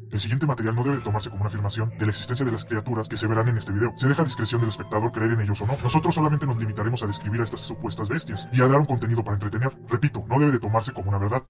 El siguiente material no debe tomarse como una afirmación de la existencia de las criaturas que se verán en este video. Se deja a discreción del espectador creer en ellos o no. Nosotros solamente nos limitaremos a describir a estas supuestas bestias y a dar un contenido para entretener. Repito, no debe de tomarse como una verdad.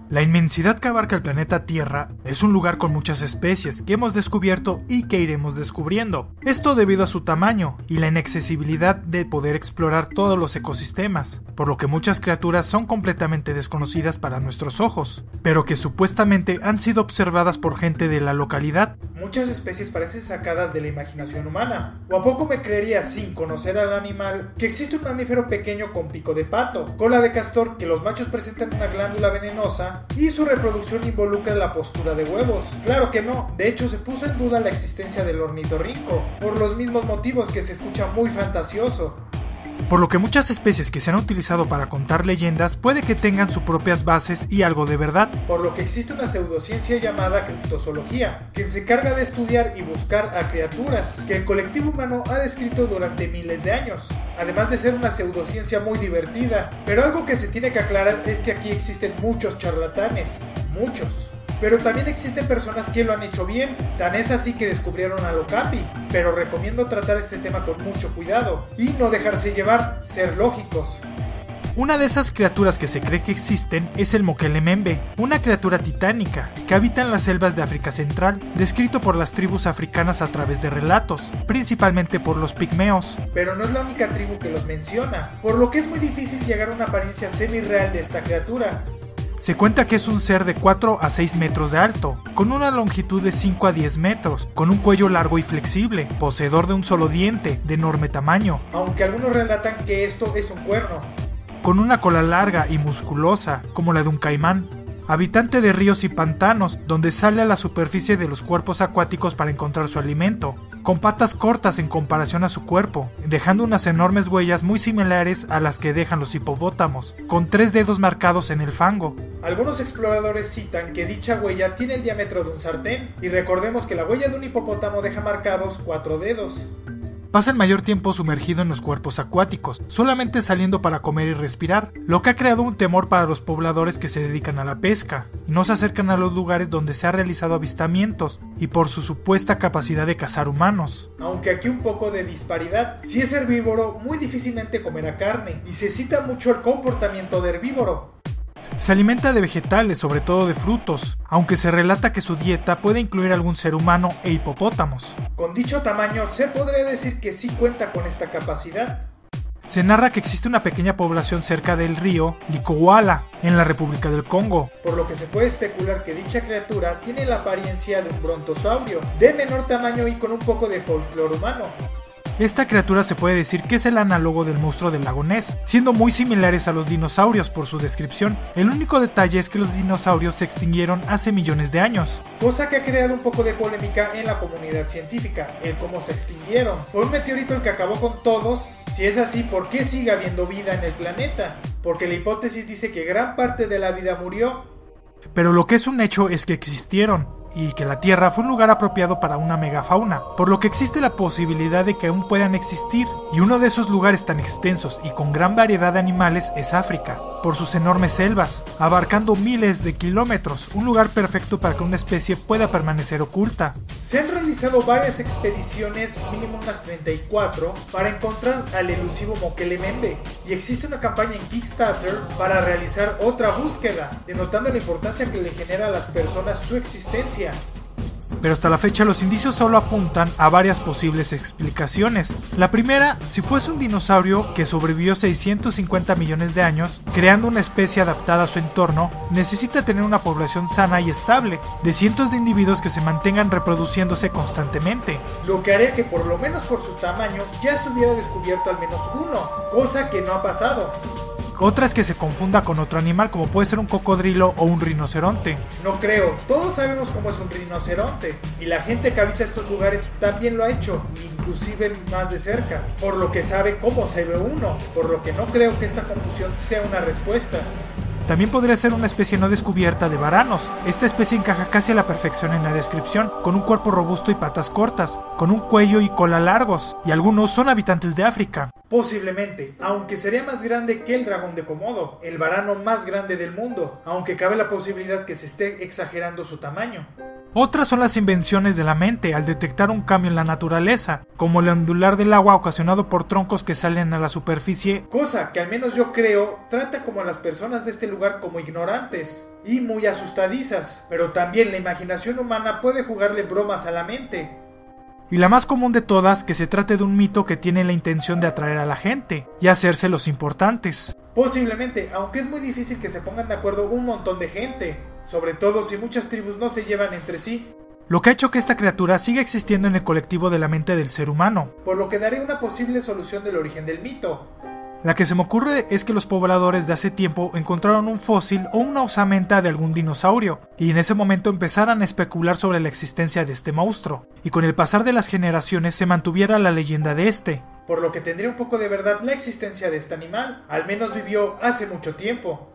La inmensidad que abarca el planeta Tierra es un lugar con muchas especies que hemos descubierto y que iremos descubriendo. Esto debido a su tamaño y la inaccesibilidad de poder explorar todos los ecosistemas, por lo que muchas criaturas son completamente desconocidas para nuestros ojos, pero que supuestamente han sido observadas por gente de la localidad. Muchas especies parecen sacadas de la imaginación humana. ¿O a poco me creerías, sin conocer al animal, que existe un mamífero pequeño con pico de pato, cola de castor, que los machos presentan una glándula venenosa y su reproducción involucra la postura de huevos? Claro que no, de hecho se puso en duda la existencia del ornitorrinco, por los mismos motivos que se escucha muy fantasioso. Por lo que muchas especies que se han utilizado para contar leyendas puede que tengan sus propias bases y algo de verdad. Por lo que existe una pseudociencia llamada criptozoología, que se encarga de estudiar y buscar a criaturas que el colectivo humano ha descrito durante miles de años. Además de ser una pseudociencia muy divertida, pero algo que se tiene que aclarar es que aquí existen muchos charlatanes, muchos. Pero también existen personas que lo han hecho bien, tan es así que descubrieron al Okapi, pero recomiendo tratar este tema con mucho cuidado y no dejarse llevar, ser lógicos. Una de esas criaturas que se cree que existen es el Mokele-mbembe, una criatura titánica que habita en las selvas de África Central, descrito por las tribus africanas a través de relatos, principalmente por los pigmeos. Pero no es la única tribu que los menciona, por lo que es muy difícil llegar a una apariencia semi-real de esta criatura. Se cuenta que es un ser de 4 a 6 metros de alto, con una longitud de 5 a 10 metros, con un cuello largo y flexible, poseedor de un solo diente, de enorme tamaño. Aunque algunos relatan que esto es un cuerno. Con una cola larga y musculosa, como la de un caimán. Habitante de ríos y pantanos, donde sale a la superficie de los cuerpos acuáticos para encontrar su alimento, con patas cortas en comparación a su cuerpo, dejando unas enormes huellas muy similares a las que dejan los hipopótamos, con 3 dedos marcados en el fango. Algunos exploradores citan que dicha huella tiene el diámetro de un sartén, y recordemos que la huella de un hipopótamo deja marcados 4 dedos. Pasa el mayor tiempo sumergido en los cuerpos acuáticos, solamente saliendo para comer y respirar, lo que ha creado un temor para los pobladores que se dedican a la pesca, y no se acercan a los lugares donde se han realizado avistamientos, y por su supuesta capacidad de cazar humanos. Aunque aquí un poco de disparidad, si es herbívoro, muy difícilmente comerá carne, y se cita mucho el comportamiento de herbívoro. Se alimenta de vegetales, sobre todo de frutos, aunque se relata que su dieta puede incluir algún ser humano e hipopótamos. Con dicho tamaño, se podría decir que sí cuenta con esta capacidad. Se narra que existe una pequeña población cerca del río Likouala, en la República del Congo, por lo que se puede especular que dicha criatura tiene la apariencia de un brontosaurio, de menor tamaño y con un poco de folclore humano. Esta criatura se puede decir que es el análogo del monstruo del lago Ness, siendo muy similares a los dinosaurios por su descripción. El único detalle es que los dinosaurios se extinguieron hace millones de años. Cosa que ha creado un poco de polémica en la comunidad científica, el cómo se extinguieron. ¿Fue un meteorito el que acabó con todos? Si es así, ¿por qué sigue habiendo vida en el planeta? Porque la hipótesis dice que gran parte de la vida murió. Pero lo que es un hecho es que existieron, y que la Tierra fue un lugar apropiado para una megafauna, por lo que existe la posibilidad de que aún puedan existir, y uno de esos lugares tan extensos y con gran variedad de animales es África, por sus enormes selvas, abarcando miles de kilómetros, un lugar perfecto para que una especie pueda permanecer oculta. Se han realizado varias expediciones, mínimo unas 34, para encontrar al elusivo Mokele-mbembe, y existe una campaña en Kickstarter para realizar otra búsqueda, denotando la importancia que le genera a las personas su existencia. Pero hasta la fecha los indicios solo apuntan a varias posibles explicaciones. La primera, si fuese un dinosaurio que sobrevivió 650 millones de años, creando una especie adaptada a su entorno, necesita tener una población sana y estable, de cientos de individuos que se mantengan reproduciéndose constantemente. Lo que haría que por lo menos por su tamaño ya se hubiera descubierto al menos uno, cosa que no ha pasado. Otra es que se confunda con otro animal como puede ser un cocodrilo o un rinoceronte. No creo, todos sabemos cómo es un rinoceronte, y la gente que habita estos lugares también lo ha hecho, inclusive más de cerca, por lo que sabe cómo se ve uno, por lo que no creo que esta confusión sea una respuesta. También podría ser una especie no descubierta de varanos. Esta especie encaja casi a la perfección en la descripción, con un cuerpo robusto y patas cortas, con un cuello y cola largos, y algunos son habitantes de África. Posiblemente, aunque sería más grande que el dragón de Komodo, el varano más grande del mundo, aunque cabe la posibilidad que se esté exagerando su tamaño. Otras son las invenciones de la mente al detectar un cambio en la naturaleza, como el ondular del agua ocasionado por troncos que salen a la superficie, cosa que al menos yo creo trata como a las personas de este lugar como ignorantes y muy asustadizas, pero también la imaginación humana puede jugarle bromas a la mente. Y la más común de todas, que se trate de un mito que tiene la intención de atraer a la gente y hacerse los importantes. Posiblemente, aunque es muy difícil que se pongan de acuerdo un montón de gente, sobre todo si muchas tribus no se llevan entre sí. Lo que ha hecho que esta criatura siga existiendo en el colectivo de la mente del ser humano. Por lo que daré una posible solución del origen del mito. La que se me ocurre es que los pobladores de hace tiempo encontraron un fósil o una osamenta de algún dinosaurio, y en ese momento empezaran a especular sobre la existencia de este monstruo, y con el pasar de las generaciones se mantuviera la leyenda de este. Por lo que tendría un poco de verdad la existencia de este animal, al menos vivió hace mucho tiempo.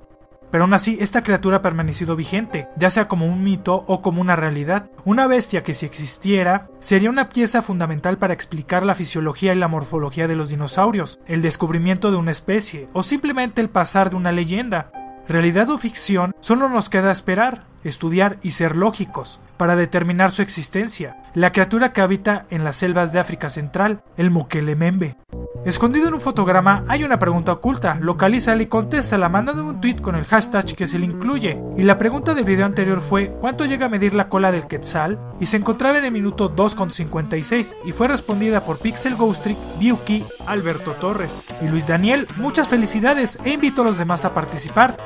Pero aún así, esta criatura ha permanecido vigente, ya sea como un mito o como una realidad. Una bestia que si existiera, sería una pieza fundamental para explicar la fisiología y la morfología de los dinosaurios, el descubrimiento de una especie, o simplemente el pasar de una leyenda. Realidad o ficción, solo nos queda esperar, estudiar y ser lógicos, para determinar su existencia. La criatura que habita en las selvas de África Central, el Mokelemembe. Escondido en un fotograma hay una pregunta oculta, localízala y contéstala mandando un tweet con el hashtag que se le incluye. Y la pregunta del video anterior fue ¿cuánto llega a medir la cola del quetzal? Y se encontraba en el minuto 2,56 y fue respondida por Pixel Ghost Trick, Biuki, Alberto Torres y Luis Daniel. Muchas felicidades e invito a los demás a participar.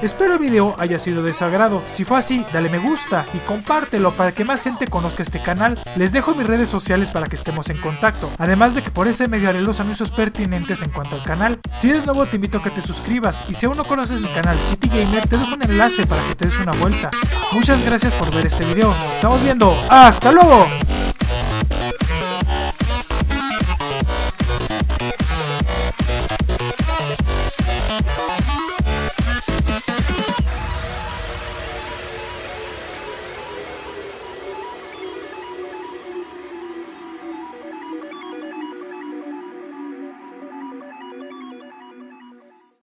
Espero el video haya sido de su agrado. Si fue así, dale me gusta y compártelo para que más gente conozca este canal. Les dejo mis redes sociales para que estemos en contacto, además de que por ese medio haré los anuncios pertinentes en cuanto al canal. Si eres nuevo te invito a que te suscribas y si aún no conoces mi canal City Gamer te dejo un enlace para que te des una vuelta. Muchas gracias por ver este video, nos estamos viendo, ¡hasta luego!